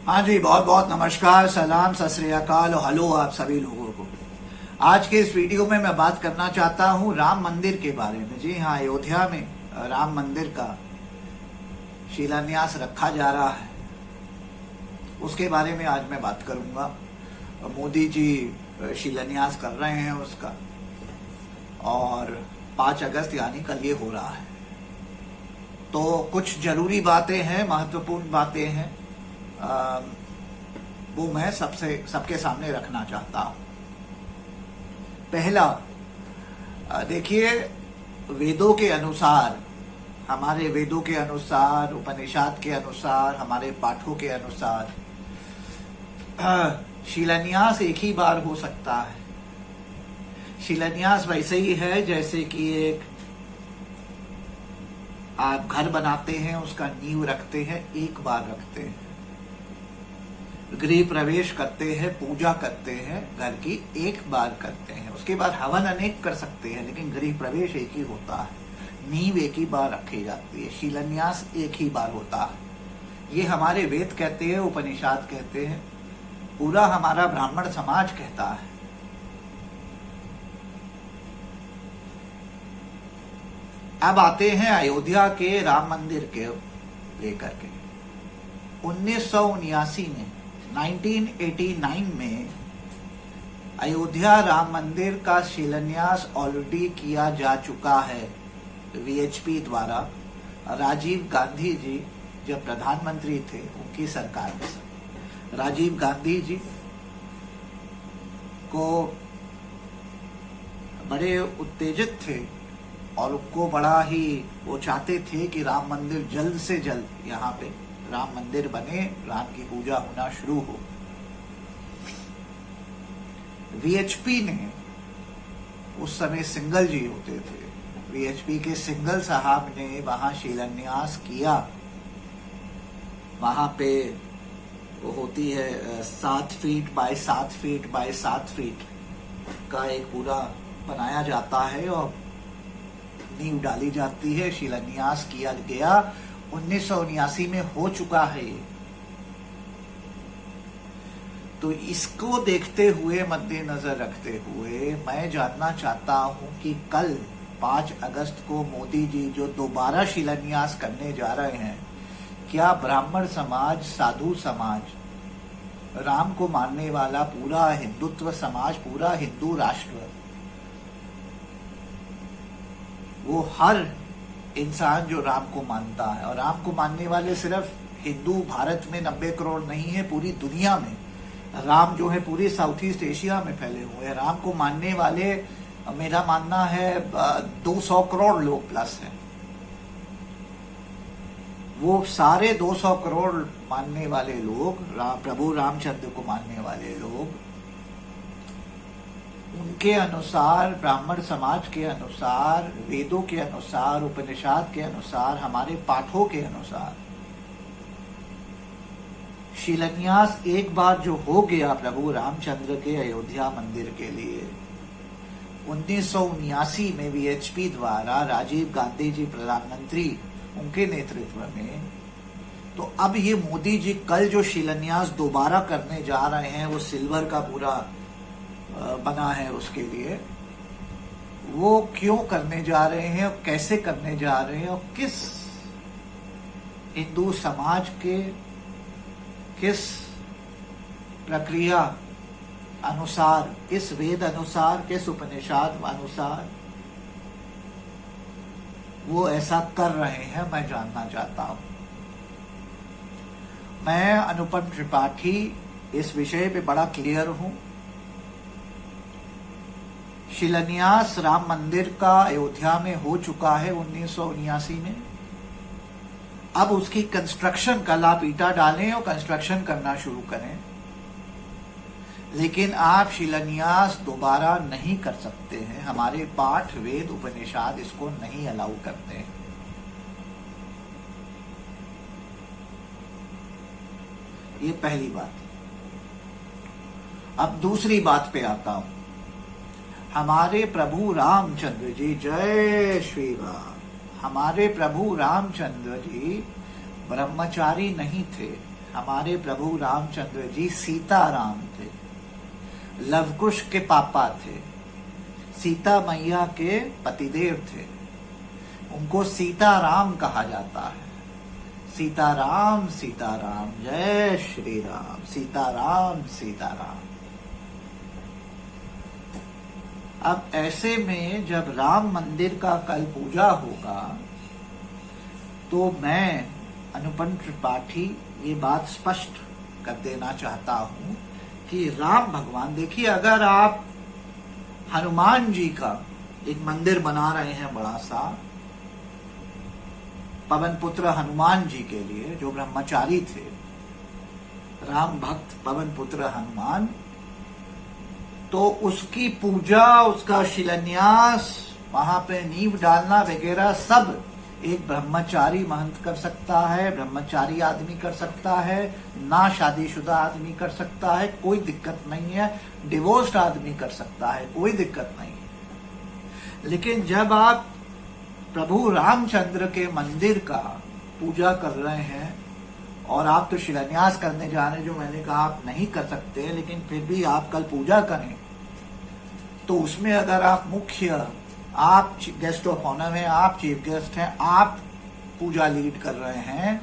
हाँ जी, बहुत बहुत नमस्कार, सलाम, सत श्री अकाल और हेलो आप सभी लोगों को। आज के इस वीडियो में मैं बात करना चाहता हूँ राम मंदिर के बारे में। जी हाँ, अयोध्या में राम मंदिर का शिलान्यास रखा जा रहा है, उसके बारे में आज मैं बात करूंगा। मोदी जी शिलान्यास कर रहे हैं उसका, और 5 अगस्त यानी कल ये हो रहा है। तो कुछ जरूरी बातें हैं, महत्वपूर्ण बातें हैं, वो मैं सबके सामने रखना चाहता हूं। पहला, देखिए, वेदों के अनुसार, हमारे वेदों के अनुसार, उपनिषद के अनुसार, हमारे पाठों के अनुसार शिलान्यास एक ही बार हो सकता है। शिलान्यास वैसे ही है जैसे कि एक आप घर बनाते हैं, उसका नींव रखते हैं, एक बार रखते हैं। गृह प्रवेश करते हैं, पूजा करते हैं, घर की एक बार करते हैं। उसके बाद हवन अनेक कर सकते हैं, लेकिन गृह प्रवेश एक ही होता है, नींव एक ही बार रखी जाती है, शिलान्यास एक ही बार होता है। ये हमारे वेद कहते हैं, उपनिषद कहते हैं, पूरा हमारा ब्राह्मण समाज कहता है। अब आते हैं अयोध्या के राम मंदिर के लेकर के। 1979 में 1989 में अयोध्या राम मंदिर का शिलान्यास ऑलरेडी किया जा चुका है वीएचपी द्वारा। राजीव गांधी जी जब प्रधानमंत्री थे, उनकी सरकार में राजीव गांधी जी को बड़े उत्तेजित थे और उनको बड़ा ही वो चाहते थे कि राम मंदिर जल्द से जल्द यहाँ पे राम मंदिर बने, राम की पूजा होना शुरू हो। वीएचपी ने, उस समय सिंगल जी होते थे, वीएचपी के सिंगल साहब ने वहां शिलान्यास किया। वहां पे वो होती है 7 feet by 7 feet by 7 feet का एक पूरा बनाया जाता है और नींव डाली जाती है। शिलान्यास किया गया, 1979 में हो चुका है। तो इसको देखते हुए, मद्देनजर रखते हुए, मैं जानना चाहता हूं कि कल 5 अगस्त को मोदी जी जो दोबारा शिलान्यास करने जा रहे हैं, क्या ब्राह्मण समाज, साधु समाज, राम को मानने वाला पूरा हिंदुत्व समाज, पूरा हिंदू राष्ट्र, वो हर इंसान जो राम को मानता है, और राम को मानने वाले सिर्फ हिंदू भारत में 90 करोड़ नहीं है, पूरी दुनिया में राम जो है पूरी साउथ ईस्ट एशिया में फैले हुए हैं। राम को मानने वाले, मेरा मानना है 200 करोड़ लोग प्लस हैं। वो सारे 200 करोड़ मानने वाले लोग, प्रभु रामचंद्र को मानने वाले लोग, उनके अनुसार, ब्राह्मण समाज के अनुसार, वेदों के अनुसार, उपनिषद के अनुसार, हमारे पाठों के अनुसार, शिलान्यास एक बार जो हो गया प्रभु रामचंद्र के अयोध्या मंदिर के लिए 1979 में वीएचपी द्वारा, राजीव गांधी जी प्रधानमंत्री, उनके नेतृत्व में, तो अब ये मोदी जी कल जो शिलान्यास दोबारा करने जा रहे हैं, वो सिल्वर का पूरा बना है, उसके लिए वो क्यों करने जा रहे हैं और कैसे करने जा रहे हैं, और किस हिंदू समाज के किस प्रक्रिया अनुसार, किस वेद अनुसार, किस उपनिषद अनुसार वो ऐसा कर रहे हैं, मैं जानना चाहता हूं। मैं अनुपम त्रिपाठी इस विषय पे बड़ा क्लियर हूं। शिलान्यास राम मंदिर का अयोध्या में हो चुका है 1979 में। अब उसकी कंस्ट्रक्शन, कल आप ईटा डालें और कंस्ट्रक्शन करना शुरू करें, लेकिन आप शिलान्यास दोबारा नहीं कर सकते हैं। हमारे पाठ, वेद, उपनिषद इसको नहीं अलाउ करते हैं। ये पहली बात। अब दूसरी बात पे आता हूं। हमारे प्रभु रामचंद्र जी, जय श्री राम, हमारे प्रभु रामचंद्र जी ब्रह्मचारी नहीं थे। हमारे प्रभु रामचंद्र जी सीताराम थे, लवकुश के पापा थे, सीता मैया के पतिदेव थे, उनको सीताराम कहा जाता है। सीताराम सीताराम, जय श्री राम, सीताराम सीताराम। अब ऐसे में जब राम मंदिर का कल पूजा होगा तो मैं अनुपम त्रिपाठी ये बात स्पष्ट कर देना चाहता हूं कि राम भगवान, देखिए अगर आप हनुमान जी का एक मंदिर बना रहे हैं बड़ा सा, पवन पुत्र हनुमान जी के लिए जो ब्रह्मचारी थे, राम भक्त पवन पुत्र हनुमान, तो उसकी पूजा, उसका शिलान्यास, वहां पे नींव डालना वगैरह सब एक ब्रह्मचारी महंत कर सकता है, ब्रह्मचारी आदमी कर सकता है, ना शादीशुदा आदमी कर सकता है, कोई दिक्कत नहीं है, डिवोर्स्ड आदमी कर सकता है, कोई दिक्कत नहीं है। लेकिन जब आप प्रभु रामचंद्र के मंदिर का पूजा कर रहे हैं और आप तो शिलान्यास करने जा रहे हैं, जो मैंने कहा आप नहीं कर सकते, लेकिन फिर भी आप कल पूजा करें, तो उसमें अगर आप मुख्य, आप गेस्ट ऑफ ऑनर हैं, आप चीफ गेस्ट हैं, आप पूजा लीड कर रहे हैं,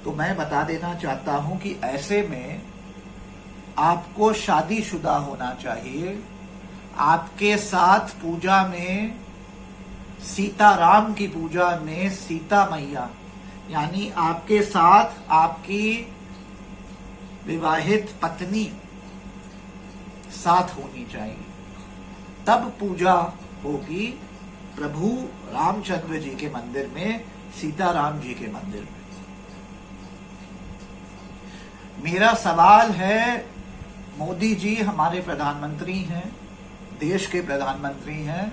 तो मैं बता देना चाहता हूं कि ऐसे में आपको शादीशुदा होना चाहिए। आपके साथ पूजा में, सीताराम की पूजा में सीता मैया, यानी आपके साथ आपकी विवाहित पत्नी साथ होनी चाहिए, तब पूजा होगी प्रभु रामचंद्र जी के मंदिर में, सीताराम जी के मंदिर में। मेरा सवाल है, मोदी जी हमारे प्रधानमंत्री हैं, देश के प्रधानमंत्री हैं,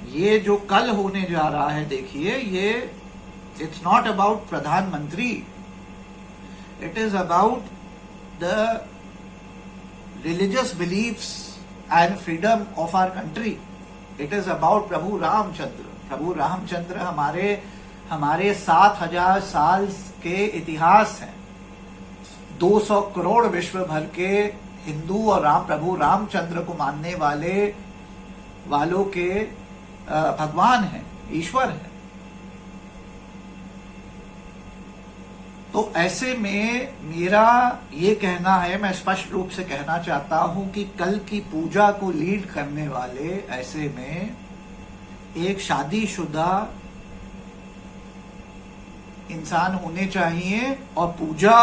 ये जो कल होने जा रहा है, देखिए ये इट्स नॉट अबाउट प्रधानमंत्री, it is about the religious beliefs and freedom of our country. It is about प्रभु रामचंद्र। प्रभु रामचंद्र हमारे 7,000 साल के इतिहास हैं। 200 करोड़ विश्व भर के हिंदू और प्रभु रामचंद्र को मानने वालों के भगवान हैं, ईश्वर हैं। तो ऐसे में मेरा ये कहना है, मैं स्पष्ट रूप से कहना चाहता हूं कि कल की पूजा को लीड करने वाले ऐसे में एक शादीशुदा इंसान होने चाहिए, और पूजा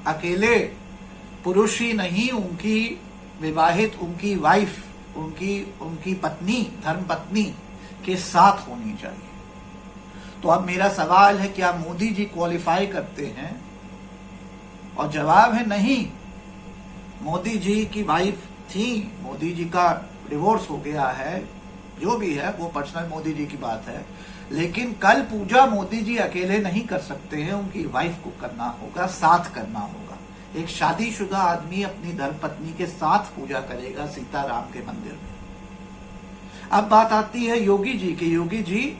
अकेले पुरुष ही नहीं, उनकी विवाहित, उनकी वाइफ, उनकी पत्नी, धर्म पत्नी के साथ होनी चाहिए। तो अब मेरा सवाल है, क्या मोदी जी क्वालिफाई करते हैं? और जवाब है नहीं। मोदी जी की वाइफ थी, मोदी जी का डिवोर्स हो गया है, जो भी है वो पर्सनल मोदी जी की बात है, लेकिन कल पूजा मोदी जी अकेले नहीं कर सकते हैं, उनकी वाइफ को करना होगा, साथ करना होगा। एक शादीशुदा आदमी अपनी धर्मपत्नी के साथ पूजा करेगा सीताराम के मंदिर में। अब बात आती है योगी जी की। योगी जी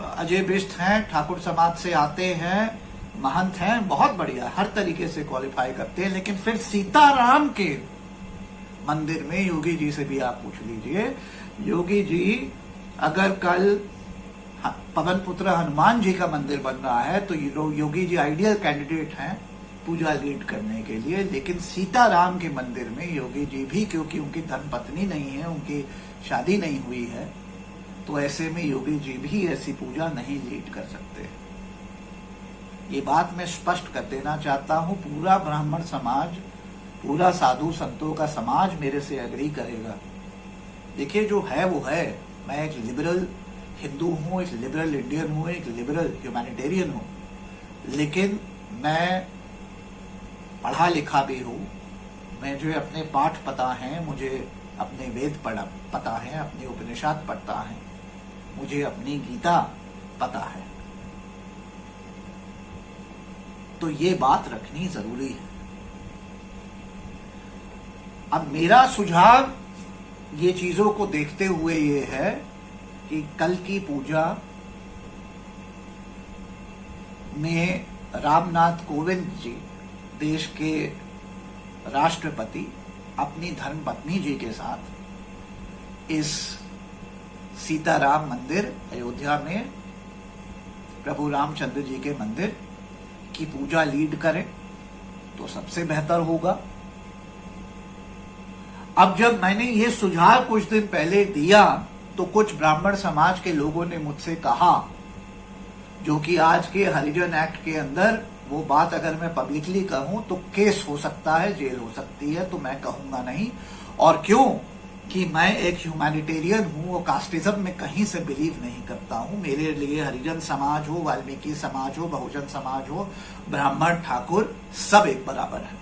अजय बिष्ट हैं, ठाकुर समाज से आते हैं, महंत हैं, बहुत बढ़िया, हर तरीके से क्वालिफाई करते हैं, लेकिन फिर सीताराम के मंदिर में योगी जी से भी आप पूछ लीजिए। योगी जी अगर कल पवन पुत्र हनुमान जी का मंदिर बन रहा है तो योगी जी आइडियल कैंडिडेट हैं पूजा लीड करने के लिए, लेकिन सीताराम के मंदिर में योगी जी भी, क्योंकि उनकी धर्मपत्नी नहीं है, उनकी शादी नहीं हुई है, तो ऐसे में योगी जी भी ऐसी पूजा नहीं लीड कर सकते। ये बात मैं स्पष्ट कर देना चाहता हूं। पूरा ब्राह्मण समाज, पूरा साधु संतों का समाज मेरे से एग्री करेगा। देखिए जो है वो है। मैं एक लिबरल हिंदू हूं, एक लिबरल इंडियन हूं, एक लिबरल ह्यूमैनिटेरियन हूं, लेकिन मैं पढ़ा लिखा भी हूं। मुझे अपने पाठ पता है, मुझे अपने वेद पता है, अपने उपनिषद पढ़ता है, मुझे अपनी गीता पता है। तो ये बात रखनी जरूरी है। अब मेरा सुझाव ये चीजों को देखते हुए ये है कि कल की पूजा में रामनाथ कोविंद जी देश के राष्ट्रपति अपनी धर्मपत्नी जी के साथ इस सीताराम मंदिर अयोध्या में प्रभु रामचंद्र जी के मंदिर की पूजा लीड करें तो सबसे बेहतर होगा। अब जब मैंने ये सुझाव कुछ दिन पहले दिया तो कुछ ब्राह्मण समाज के लोगों ने मुझसे कहा, जो कि आज के हरिजन एक्ट के अंदर वो बात अगर मैं पब्लिकली कहूं तो केस हो सकता है, जेल हो सकती है, तो मैं कहूंगा नहीं। और क्यों कि मैं एक ह्यूमैनिटेरियन हूं और कास्टिज्म में कहीं से बिलीव नहीं करता हूं। मेरे लिए हरिजन समाज हो, वाल्मीकि समाज हो, बहुजन समाज हो, ब्राह्मण, ठाकुर सब एक बराबर है।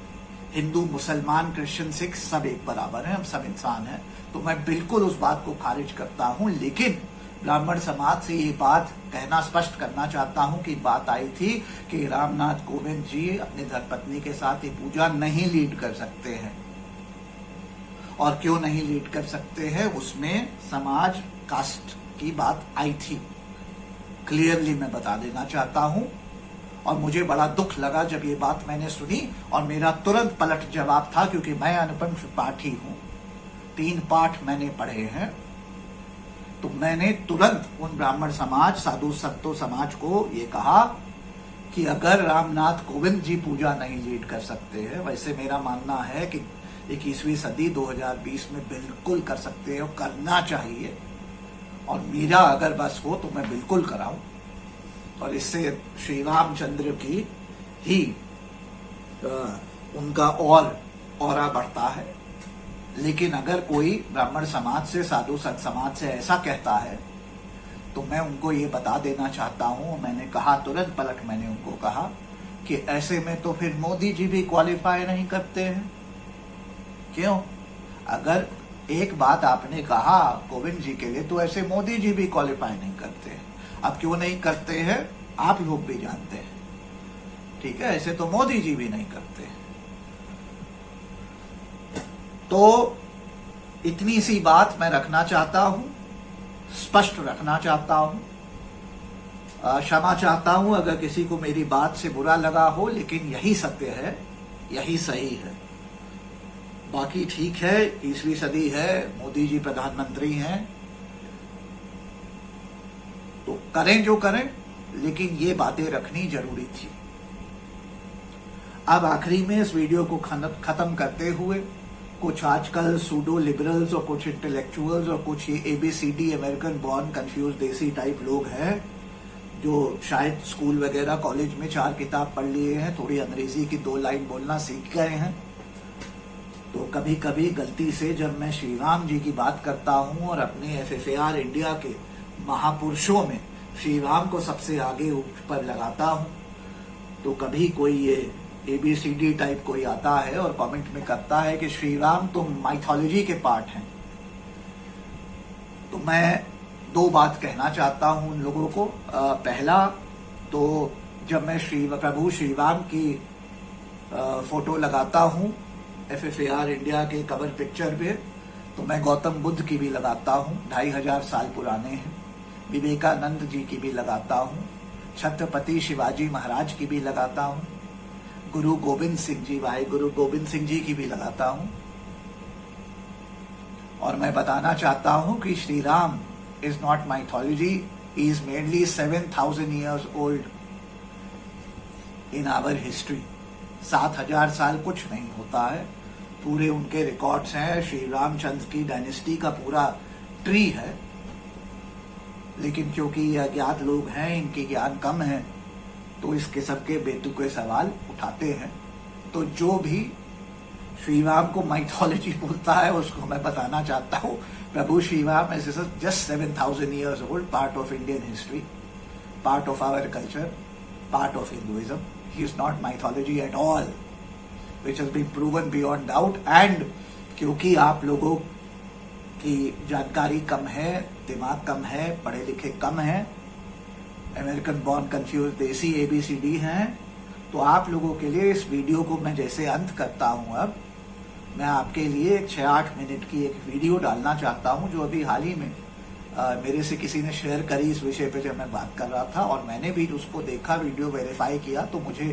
हिंदू, मुसलमान, क्रिश्चियन, सिख सब एक बराबर है, हम सब इंसान हैं। तो मैं बिल्कुल उस बात को खारिज करता हूं, लेकिन ब्राह्मण समाज से ये बात कहना स्पष्ट करना चाहता हूं कि बात आई थी कि रामनाथ कोविंद जी अपनी धर्मपत्नी के साथ ये पूजा नहीं लीड कर सकते हैं। और क्यों नहीं लीड कर सकते हैं, उसमें समाज, कास्ट की बात आई थी। क्लियरली मैं बता देना चाहता हूं। और मुझे बड़ा दुख लगा जब ये बात मैंने सुनी, और मेरा तुरंत पलट जवाब था, क्योंकि मैं अनुपम पाठी हूं, 3 पाठ मैंने पढ़े हैं, तो मैंने तुरंत उन ब्राह्मण समाज, साधु संतों समाज को ये कहा कि अगर रामनाथ कोविंद जी पूजा नहीं लीड कर सकते हैं, वैसे मेरा मानना है कि 21वीं सदी 2020 में बिल्कुल कर सकते हैं और करना चाहिए। और मेरा अगर बस हो तो मैं बिल्कुल कराऊं, और इससे श्री रामचंद्र की ही उनका और ऑरा बढ़ता है। लेकिन अगर कोई ब्राह्मण समाज से, साधु संत समाज से ऐसा कहता है तो मैं उनको ये बता देना चाहता हूं, मैंने कहा तुरंत पलट मैंने उनको कहा कि ऐसे में तो फिर मोदी जी भी क्वालिफाई नहीं करते हैं। क्यों? अगर एक बात आपने कहा कोविंद जी के लिए, तो ऐसे मोदी जी भी क्वालिफाई नहीं करते हैं। अब क्यों नहीं करते हैं आप लोग भी जानते हैं, ठीक है? ऐसे तो मोदी जी भी नहीं करते। तो इतनी सी बात मैं रखना चाहता हूं, स्पष्ट रखना चाहता हूं। क्षमा चाहता हूं अगर किसी को मेरी बात से बुरा लगा हो, लेकिन यही सत्य है, यही सही है। बाकी ठीक है, 21वीं सदी है, मोदी जी प्रधानमंत्री हैं, तो करें जो करें, लेकिन ये बातें रखनी जरूरी थी। अब आखिरी में इस वीडियो को खत्म करते हुए, कुछ आजकल सूडो लिबरल्स और कुछ इंटेलेक्चुअल्स और कुछ ये ABCD अमेरिकन बॉर्न कंफ्यूज देसी टाइप लोग हैं, जो शायद स्कूल वगैरह कॉलेज में 4 किताब पढ़ लिए हैं, थोड़ी अंग्रेजी की 2 लाइन बोलना सीख गए हैं, तो कभी कभी गलती से जब मैं श्री राम जी की बात करता हूं और अपने FFAR इंडिया के महापुरुषों में श्री राम को सबसे आगे ऊपर लगाता हूं, तो कभी कोई ये ABCD टाइप कोई आता है और कमेंट में करता है कि श्री राम तो माइथोलॉजी के पार्ट हैं। तो मैं 2 बात कहना चाहता हूं उन लोगों को। पहला तो जब मैं प्रभु श्री राम की फोटो लगाता हूं FFAR इंडिया के कवर पिक्चर पे, तो मैं गौतम बुद्ध की भी लगाता हूं, 2500 साल पुराने हैं। विवेकानंद जी की भी लगाता हूं, छत्रपति शिवाजी महाराज की भी लगाता हूं, गुरु गोविंद सिंह जी, भाई गुरु गोविंद सिंह जी की भी लगाता हूं। और मैं बताना चाहता हूं कि Shri Ram is not mythology, he is mainly 7000 years old in our history. 7000 साल कुछ नहीं होता है, पूरे उनके रिकॉर्ड्स हैं, श्री रामचंद्र की डायनेस्टी का पूरा ट्री है। लेकिन क्योंकि ये अज्ञात लोग हैं, इनकी ज्ञान कम है, तो इस किस्म के बेतुके सवाल उठाते हैं। तो जो भी श्री राम को माइथोलॉजी बोलता है उसको मैं बताना चाहता हूँ, प्रभु Shri Ram is just 7000 years old, part of Indian history, part of our culture, part of Hinduism. He is not mythology at all, which has been proven beyond doubt. And क्योंकि आप लोगों की जानकारी कम है, दिमाग कम है, पढ़े लिखे कम है, अमेरिकन बॉर्न कंफ्यूज देसी ABCD हैं, तो आप लोगों के लिए इस वीडियो को मैं जैसे अंत करता हूं, अब मैं आपके लिए एक 6-8 मिनट की एक वीडियो डालना चाहता हूं, जो अभी हाल ही में मेरे से किसी ने शेयर करी इस विषय पे जब मैं बात कर रहा था, और मैंने भी उसको देखा, वीडियो वेरीफाई किया, तो मुझे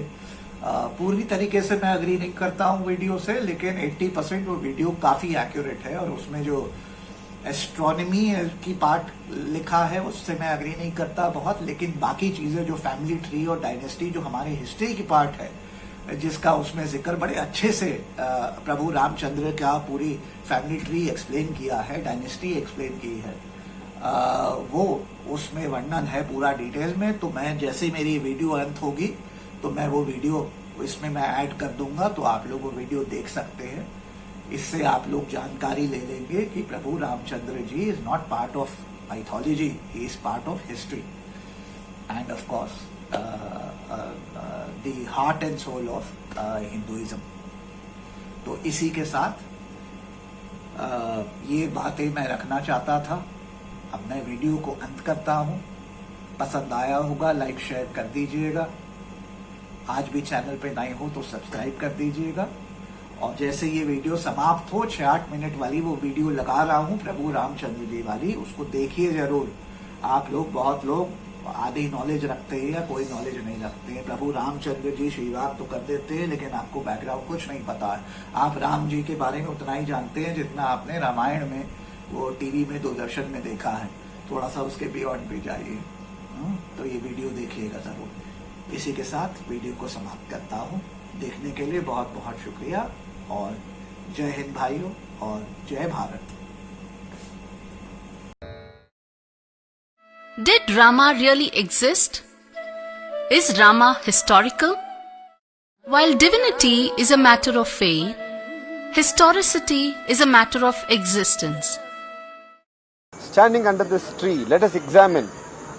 पूरी तरीके से मैं अग्री नहीं करता हूँ वीडियो से, लेकिन 80% वो वीडियो काफ़ी एक्यूरेट है, और उसमें जो एस्ट्रोनॉमी की पार्ट लिखा है उससे मैं अग्री नहीं करता बहुत, लेकिन बाकी चीज़ें जो फैमिली ट्री और डायनेस्टी जो हमारे हिस्ट्री की पार्ट है, जिसका उसमें जिक्र बड़े अच्छे से प्रभु रामचंद्र का पूरी फैमिली ट्री एक्सप्लेन किया है, डायनेस्टी एक्सप्लेन की है, वो उसमें वर्णन है पूरा डिटेल में। तो मैं जैसे मेरी वीडियो अंत होगी तो मैं वो वीडियो इसमें मैं ऐड कर दूंगा, तो आप लोग वो वीडियो देख सकते हैं। इससे आप लोग जानकारी ले लेंगे कि प्रभु Ramchandra ji is not part of mythology, he is part of history and of course the heart and soul of Hinduism. तो इसी के साथ ये बातें मैं रखना चाहता था। अब मैं वीडियो को अंत करता हूँ। पसंद आया होगा लाइक शेयर कर दीजिएगा, आज भी चैनल पे नए हो तो सब्सक्राइब कर दीजिएगा, और जैसे ये वीडियो समाप्त हो 6-8 मिनट वाली वो वीडियो लगा रहा हूँ प्रभु रामचंद्र जी वाली, उसको देखिए जरूर। आप लोग, बहुत लोग आधी नॉलेज रखते हैं या कोई नॉलेज नहीं रखते हैं। प्रभु रामचंद्र जी श्रीवाद तो कर देते हैं, लेकिन आपको बैकग्राउंड कुछ नहीं पता है। आप राम जी के बारे में उतना ही जानते हैं जितना आपने रामायण में, वो टीवी में, दूरदर्शन में देखा है। थोड़ा सा उसके बियॉन्ड भी जाइए। तो ये वीडियो देखिएगा जरूर। इसी के साथ वीडियो को समाप्त करता हूँ। देखने के लिए बहुत बहुत शुक्रिया, और जय हिंद भाइयों, और जय Bharat. Did Rama really exist? Is Rama historical? While divinity is a matter of faith, historicity is a matter of existence. Standing under this tree, let us examine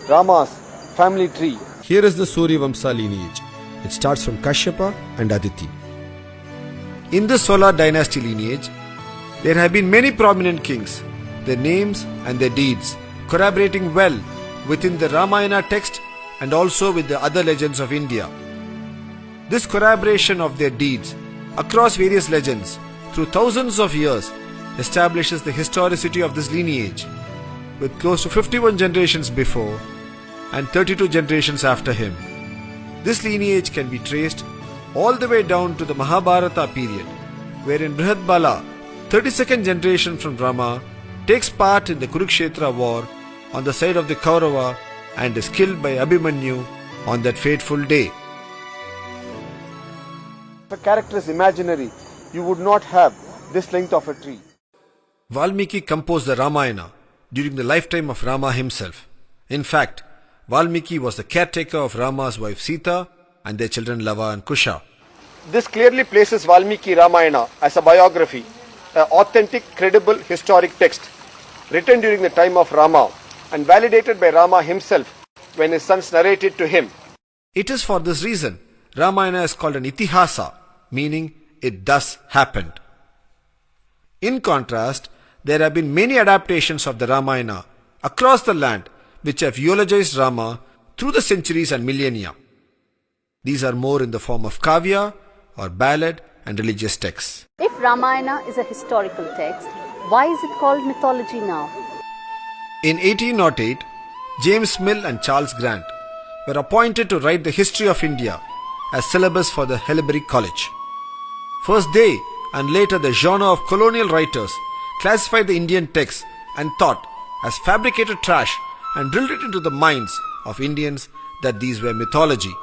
Rama's family tree. Here is the Suryavamsa lineage. It starts from Kashyapa and Aditi. In the Solar dynasty lineage, there have been many prominent kings, their names and their deeds corroborating well within the Ramayana text and also with the other legends of India. This corroboration of their deeds across various legends through thousands of years establishes the historicity of this lineage, with close to 51 generations before and 32 generations after him. This lineage can be traced all the way down to the Mahabharata period, wherein Brihatbala, 32nd generation from Rama, takes part in the Kurukshetra war on the side of the Kaurava and is killed by Abhimanyu on that fateful day. If a character is imaginary, you would not have this length of a tree. Valmiki composed the Ramayana during the lifetime of Rama himself. In fact, Valmiki was the caretaker of Rama's wife Sita and their children Lava and Kusha. This clearly places Valmiki Ramayana as a biography, an authentic, credible, historic text written during the time of Rama and validated by Rama himself when his sons narrated to him. It is for this reason Ramayana is called an Itihasa, meaning it thus happened. In contrast, there have been many adaptations of the Ramayana across the land which have eulogized Rama through the centuries and millennia. These are more in the form of kavya or ballad and religious texts. If Ramayana is a historical text, why is it called mythology now? In 1808, James Mill and Charles Grant were appointed to write the history of India as syllabus for the Haileybury College. First they and later the genre of colonial writers classified the Indian texts and thought as fabricated trash and drilled it into the minds of Indians that these were mythology.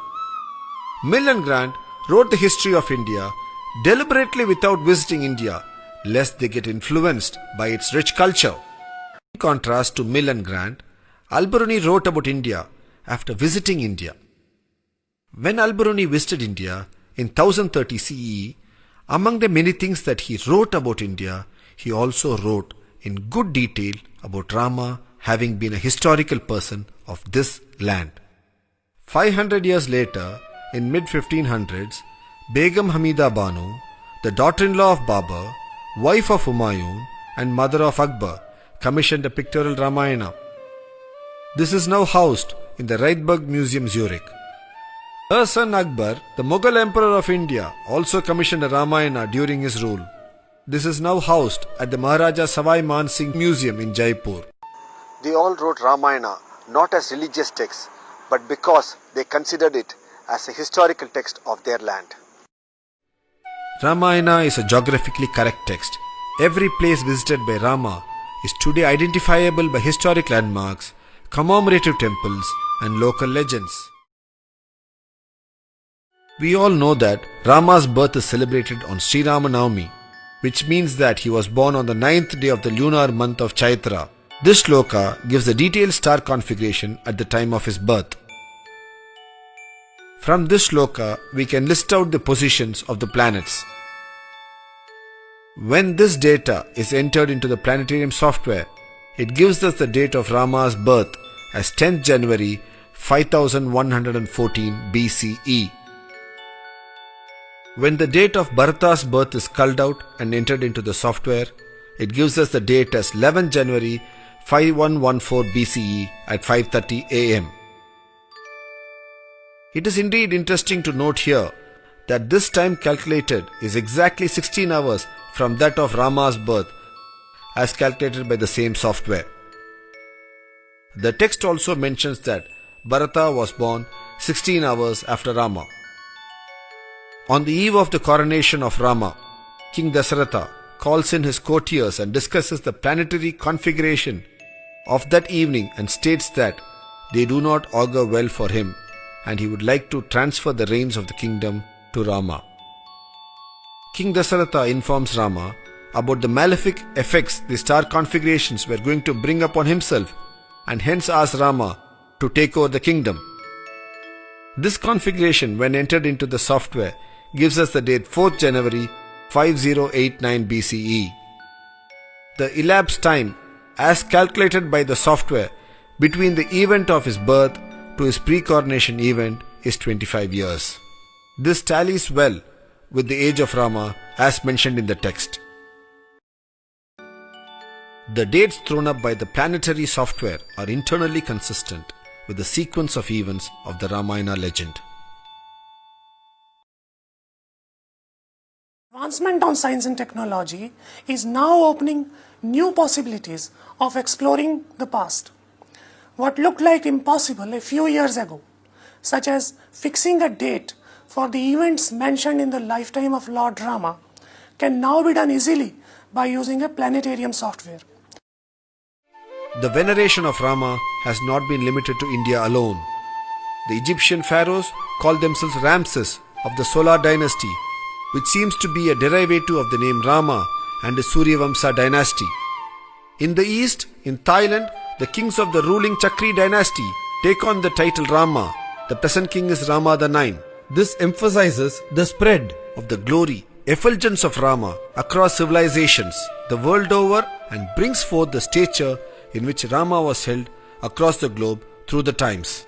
Mill and Grant wrote the history of India deliberately without visiting India, lest they get influenced by its rich culture. In contrast to Mill and Grant, Al-Biruni wrote about India after visiting India. When Al-Biruni visited India in 1030 CE, among the many things that he wrote about India, he also wrote in good detail about Rama having been a historical person of this land. 500 years later, in mid-1500s, Begum Hamida Banu, the daughter-in-law of Babur, wife of Humayun and mother of Akbar, commissioned a pictorial Ramayana. This is now housed in the Reitberg Museum, Zurich. Her son Akbar, the Mughal Emperor of India, also commissioned a Ramayana during his rule. This is now housed at the Maharaja Savai Man Singh Museum in Jaipur. They all wrote Ramayana not as religious texts, but because they considered it as a historical text of their land. Ramayana is a geographically correct text. Every place visited by Rama is today identifiable by historic landmarks, commemorative temples, and local legends. We all know that Rama's birth is celebrated on Sri Ramanavami, which means that he was born on the 9th day of the lunar month of Chaitra. This shloka gives the detailed star configuration at the time of his birth. From this shloka, we can list out the positions of the planets. When this data is entered into the planetarium software, it gives us the date of Rama's birth as 10th January 5114 BCE. When the date of Bharata's birth is culled out and entered into the software, it gives us the date as 11th January 5114 BCE at 5:30 am. It is indeed interesting to note here that this time calculated is exactly 16 hours from that of Rama's birth as calculated by the same software. The text also mentions that Bharata was born 16 hours after Rama. On the eve of the coronation of Rama, King Dasaratha calls in his courtiers and discusses the planetary configuration of that evening and states that they do not augur well for him and he would like to transfer the reins of the kingdom to Rama. King Dasaratha informs Rama about the malefic effects the star configurations were going to bring upon himself and hence asks Rama to take over the kingdom. This configuration, when entered into the software, gives us the date 4th January 5089 BCE. The elapsed time, as calculated by the software, between the event of his birth to his pre-coronation event is 25 years. This tallies well with the age of Rama as mentioned in the text. The dates thrown up by the planetary software are internally consistent with the sequence of events of the Ramayana legend. Advancement on science and technology is now opening new possibilities of exploring the past. What looked like impossible a few years ago, such as fixing a date for the events mentioned in the lifetime of Lord Rama, can now be done easily by using a planetarium software. The veneration of Rama has not been limited to India alone. The Egyptian pharaohs called themselves Ramses of the Solar dynasty, which seems to be a derivative of the name Rama and the Suryavamsa dynasty. In the east, in Thailand, the kings of the ruling Chakri dynasty take on the title Rama. The present king is Rama IX. This emphasizes the spread of the glory, effulgence of Rama across civilizations the world over and brings forth the stature in which Rama was held across the globe through the times.